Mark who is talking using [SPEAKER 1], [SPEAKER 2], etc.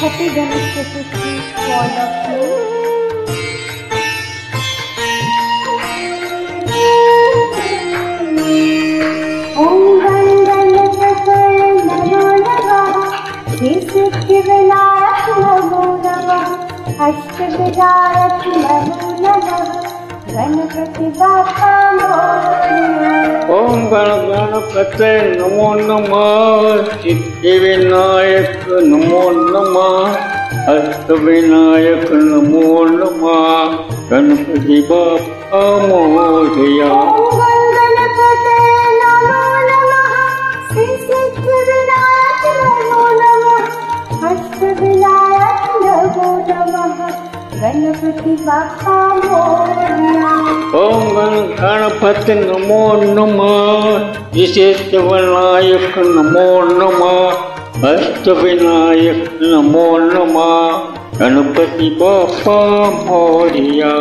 [SPEAKER 1] Happy Ganesh Chaturthi to all of you. Om Ganganapathye Namo Namah Siddhivinayak Namo Namah Ashtavinayak Namo Namah Ganapati Bappa Moria.
[SPEAKER 2] Om Ganganapathye Namo Namah Siddhivinayak Namo Namah Ashtavinayak Namo Namah Ganapati Bappa Moria.
[SPEAKER 1] Ganpati Bappa Morya.
[SPEAKER 2] ओम गणपति नमो नमः विशेषविनायक नमो नमः अष्टविनायक नमो नमः गणपति बाप्पा मोरया।